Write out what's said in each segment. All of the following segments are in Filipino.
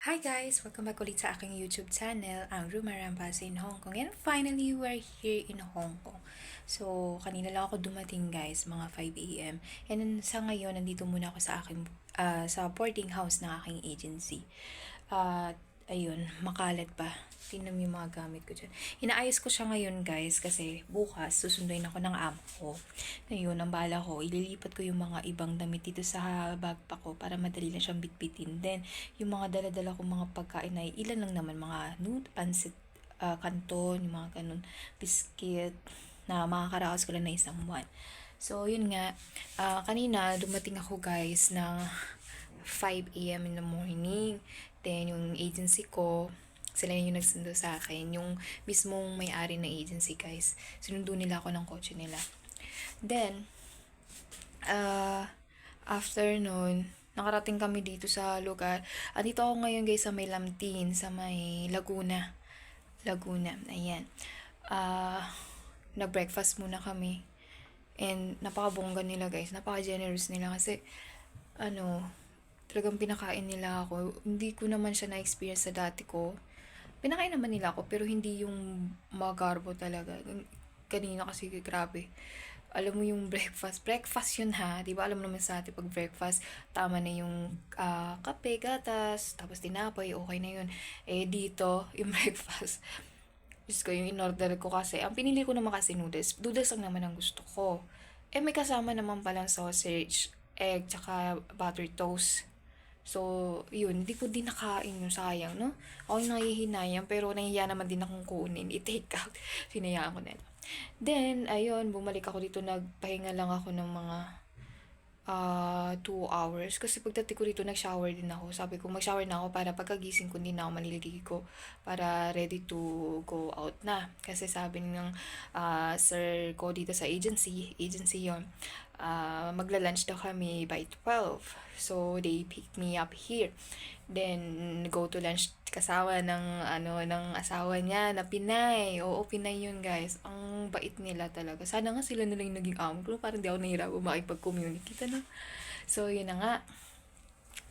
Hi guys! Welcome back ulit sa aking YouTube channel, ang Rumarambasa in Hong Kong. And finally, we're here in Hong Kong. So, kanina lang ako dumating guys, mga 5 a.m. And sa ngayon, nandito muna ako sa aking, sa boarding house ng aking agency. At, ayun, makalat pa. Tingnan mo yung mga gamit ko dyan. Inaayos ko siya ngayon guys, kasi bukas susunduin ako ng amo ko. Ngayon, ang bala ko, ililipat ko yung mga ibang damit dito sa backpack ko para madali lang siyang bitbitin. Then, yung mga dala-dala kong mga pagkain ay ilan lang naman, mga nood, pansit, kanton, yung mga ganun, biscuit, na makakaraos ko lang na isang buwan. So, yun nga, kanina dumating ako guys na 5 a.m. in the morning. Then, yung agency ko, sila yung nagsundo sa akin. Yung mismong may-ari ng agency, guys. Sinundo nila ako ng kotse nila. Then, after nun, nakarating kami dito sa lugar. Andito ako ngayon, guys, sa may Lamtin, sa may Laguna. Laguna, ayan. Nag-breakfast muna kami. And napakabongga nila, guys. Napaka-generous nila kasi, talagang pinakain nila ako. Hindi ko naman siya na-experience sa dati ko. Pinakain naman nila ako, pero hindi yung magarbo talaga. Kanina kasi grabe. Alam mo yung breakfast yun ha. Di ba alam naman sa atin pag breakfast, tama na yung kape, gatas, tapos tinapay, okay na yun. Eh dito, yung breakfast, Diyos ko, yung in-order ko kasi, ang pinili ko naman kasi noodles. Noodles lang naman ang gusto ko. Eh, may kasama naman palang sausage, egg, tsaka butter toast. So, yun, hindi ko din nakain yung sayang, no? Ako yung nangihinayang, pero nahihiya naman din akong kunin, i-take out. Sinayaan ko na. Then, ayun, bumalik ako dito, nagpahinga lang ako ng mga 2 hours. Kasi pagdating ko dito, nag-shower din ako. Sabi ko, mag-shower na ako para pagkagising ko, hindi na ako maliligo para ready to go out na. Kasi sabi ng sir ko dito sa agency yon, magla-lunch daw kami by 12. So, they pick me up here. Then, go to lunch kasama ng asawa niya na Pinay. Oo, Pinay yun, guys. Ang bait nila talaga. Sana nga sila nila yung naging amo ko. Parang di ako nahihirapan makipag-communicate, ano? So, yun na nga.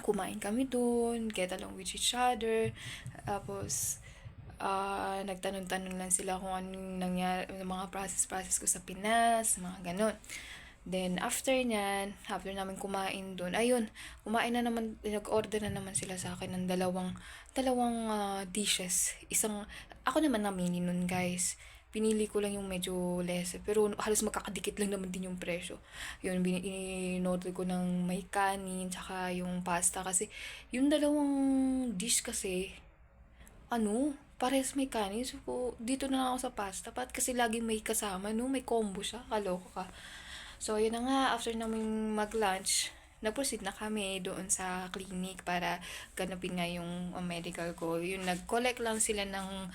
Kumain kami dun, get along with each other. Tapos, nagtanong-tanong lang sila kung anong nangyari, mga process ko sa Pinas, mga ganun. Then, after namin kumain doon, ayun, kumain na naman, nag-order na naman sila sa akin ng dalawang dishes. Ako naman namili nun, guys. Pinili ko lang yung medyo less, pero halos magkakadikit lang naman din yung presyo. Yun, in-order ko ng may kanin, tsaka yung pasta, kasi yung dalawang dish kasi, pares may kanin. So, dito na lang ako sa pasta. Kasi lagi may kasama, no? May combo siya. Kaloko ka. So, yun na nga, after namin mag-lunch, nag-proceed na kami doon sa clinic para ganapin nga yung medical ko. Yun, nag-collect lang sila ng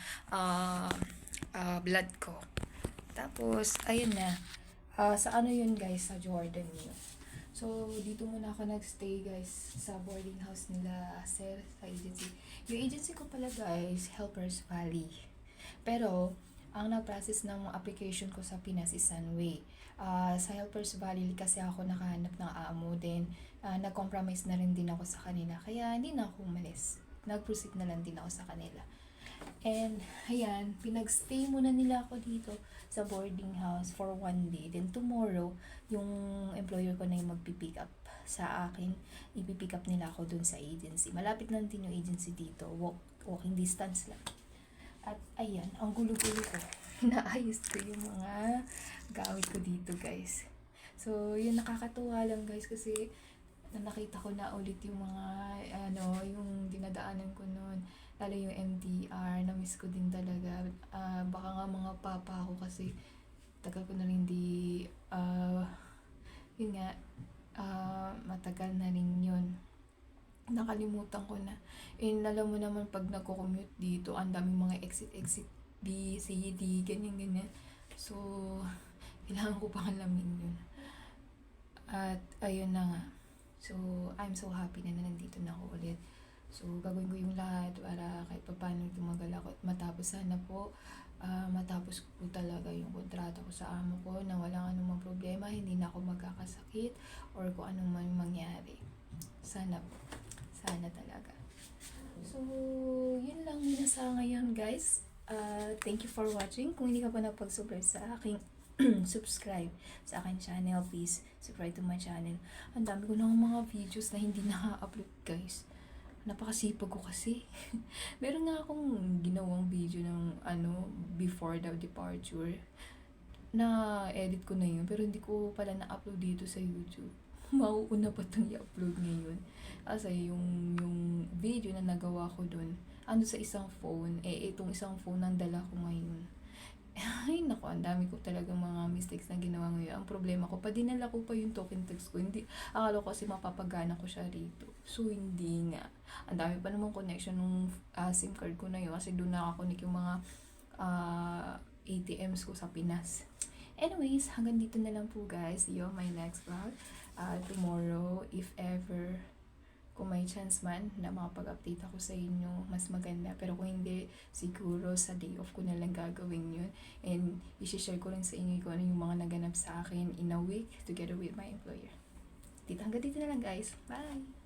blood ko. Tapos, ayun na. Sa ano yun guys, sa Jordan yun. So, dito muna ako nagstay guys sa boarding house nila sir, sa agency. Yung agency ko pala guys, Helpers Valley. Pero, ang na-process ng application ko sa Pinas is Sunway. Sa Helpers Valley kasi ako nakahanap ng amo din. Nag-compromise na rin din ako sa kanila. Kaya hindi na ako umalis. Nag-proceed na lang din ako sa kanila. And, ayan, pinag-stay muna nila ako dito sa boarding house for 1 day. Then, tomorrow, yung employer ko na yung magpipick up sa akin. Ipipick up nila ako dun sa agency. Malapit lang din yung agency dito. Walking distance lang. At, ayan, ang gulo-gulo ko. Naayos ko yung mga gamit ko dito, guys. So, yun, nakakatuwa lang, guys, kasi nakita ko na ulit yung mga, yung dinadaanan ko noon. Lalo yung MDR, na-miss ko din talaga. Baka nga mga papa ako kasi tagal ko na rin yun nga, matagal na rin yun. Nakalimutan ko na. And alam mo naman pag nagko-commute dito, ang daming mga exit, B, C, D, ganyan. So, kailangan ko pang alamin yun. At, ayun na nga. So, I'm so happy na nandito na ako ulit. So, gagawin ko yung lahat para kahit pa paano tumagal ako at matapos sana po. Matapos ko po talaga yung kontrata ko sa amo ko na walang anumang problema, hindi na ako magkakasakit or kung anong man mangyari. Sana po. Sana talaga. So, guys. Thank you for watching. Kung hindi ka pa napag-subscribe sa aking subscribe sa aking channel, please subscribe to my channel. Ang dami ko ng mga videos na hindi na-upload guys. Napakasipag ko kasi. Meron nga akong ginawang video ng before the departure. Na-edit ko na yun, pero hindi ko pala na-upload dito sa YouTube. Mauuna pa itong i-upload ngayon. Kasi yung video na nagawa ko dun, sa isang phone, itong isang phone ang dala ko ngayon. Ay, naku, ang dami ko talagang mga mistakes na ginawa ngayon. Ang problema ko, dinala ko pa yung token text ko. Hindi, akala ko kasi mapapagana ko siya rito. So, hindi nga. Ang dami pa namang connection nung SIM card ko na yun. Kasi doon nakakonek yung mga ATMs ko sa Pinas. Anyways, hanggang dito na lang po guys. See you on my next vlog. Tomorrow, if ever, kung may chance man na makapag-update ako sa inyo, mas maganda. Pero kung hindi, siguro sa day off ko na lang gagawin yun. And i-share ko rin sa inyo kung ano yung mga naganap sa akin in a week together with my employer. Hanggang dito na lang guys. Bye!